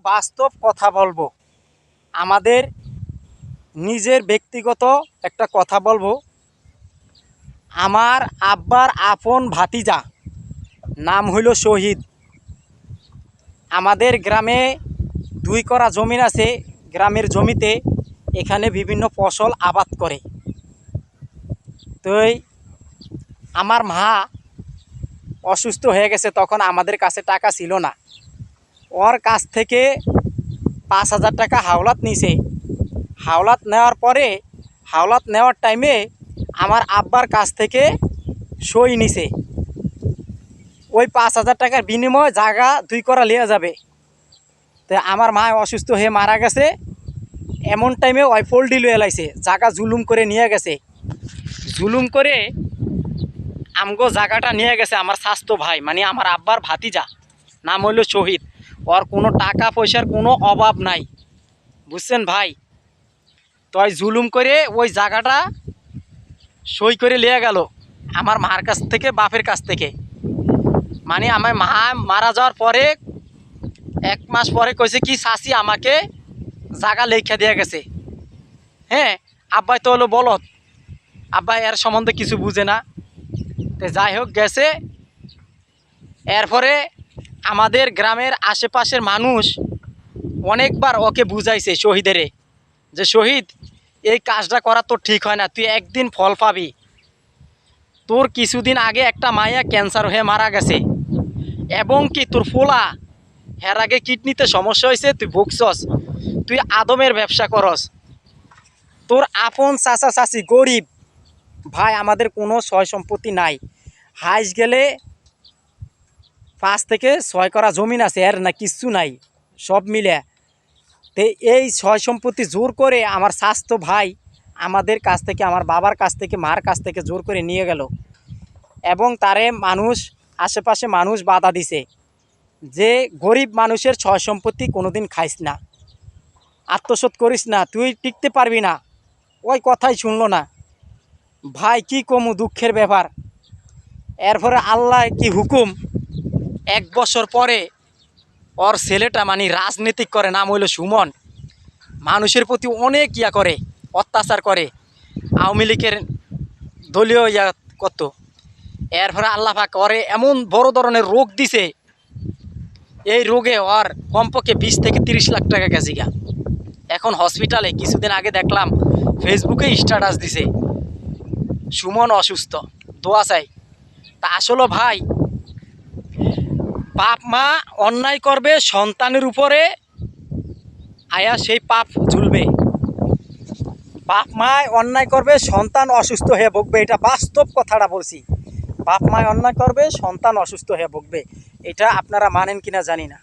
বাস্তব কথা বলবো, আমাদের নিজের ব্যক্তিগত একটা কথা বলবো। আমার আব্বার আপন ভাতিজা, নাম হইল শহীদ। আমাদের গ্রামে 2 করা জমিন আছে। গ্রামের জমিতে এখানে বিভিন্ন ফসল আবাদ করে। তো আমার মা অসুস্থ হয়ে গেছে, তখন আমাদের কাছে টাকা ছিল না। ওর কাছ থেকে 5,000 টাকা হাওলাত নিছে। হাওলাত নেওয়ার পরে, হাওলাত নেওয়ার টাইমে আমার আব্বার কাছ থেকে সই নিছে। ওই 5,000 টাকার বিনিময়ে জায়গা 2 করা লিয়া যাবে। তো আমার মা অসুস্থ হয়ে মারা গেছে। এমন টাইমে ওই ফোল্ডি লয়ে লাইছে, জায়গা জুলুম করে নিয়ে গেছে। জুলুম করে আমগো জায়গাটা নিয়ে গেছে আমার স্বাস্থ্য ভাই, মানে আমার আব্বার ভাতিজা, নাম হইল শহীদ। ওর কোনো টাকা পয়সার কোনো অভাব নাই, বুঝছেন ভাই। তো জুলুম করে ওই জায়গাটা সই করে লিয়ে গেল আমার মার কাছ থেকে, বাপের কাছ থেকে। মানে আমার মা মারা যাওয়ার পরে 1 মাস পরে কইছে কি, চাচি আমাকে জায়গা লেখা দিয়ে গেছে। হ্যাঁ, আব্বাই তো হলো বলদ, আব্বাই এর সম্বন্ধে কিছু বুঝে না। তো যাই হোক গেছে। এরপরে আমাদের গ্রামের আশেপাশের মানুষ অনেকবার ওকে বুঝাইছে শহীদেরে, যে শহীদ এই কাজটা করা তো ঠিক হয় না, তুই একদিন ফল পাবি। তোর কিছুদিন আগে একটা মাইয়া ক্যান্সার হয়ে মারা গেছে, এবং কি তোর ফোলা এর আগে কিডনিতে সমস্যা হয়েছে, তুই ভুগছস, তুই আদমের ব্যবসা করস। তোর আপন চাচা চাচি গরিব ভাই, আমাদের কোনো সয় সম্পত্তি নাই। হাইস গেলে 5 থেকে 6 করা জমিন আছে, এর না কিচ্ছু নাই সব মিলে। তো এই সয় সম্পত্তি জোর করে আমার স্বাস্থ্য ভাই আমাদের কাছ থেকে, আমার বাবার কাছ থেকে, মার কাছ থেকে জোর করে নিয়ে গেল। এবং তারে মানুষ, আশেপাশে মানুষ বাধা দিছে যে গরিব মানুষের সয় সম্পত্তি কোনোদিন খাইস না, আত্মসাৎ করিস না, তুই টিকতে পারবি না। ওই কথাই শুনলো না ভাই, কি কমু, দুঃখের ব্যাপার। এরপরে আল্লাহ কি হুকুম, 1 বছর পরে ওর ছেলেটা মানে রাজনীতিক করে, নাম হইল সুমন। মানুষের প্রতি অনেক করে, অত্যাচার করে, আওয়ামী লীগের দলীয় করতো। এরপরে আল্লাহ পাক ওরে এমন বড় ধরনের রোগ দিছে, এই রোগে ওর কমপক্ষে 20 থেকে 30 লাখ টাকা গেছে গা। এখন হসপিটালে, কিছুদিন আগে দেখলাম ফেসবুকে স্ট্যাটাস দিছে সুমন অসুস্থ, দোয়া চাই। তা আসলে ভাই, বাপ মা অন্যায় করবে সন্তানের উপরে, আয়া সেই পাপ ঝুলবে। বাপ মায় অন্যায় করবে, সন্তান অসুস্থ হয়ে ভুগবে, এটা বাস্তব কথাটা বলছি। বাপ মায় অন্যায় করবে, সন্তান অসুস্থ হয়ে ভুগবে, এটা আপনারা মানেন কিনা জানি না।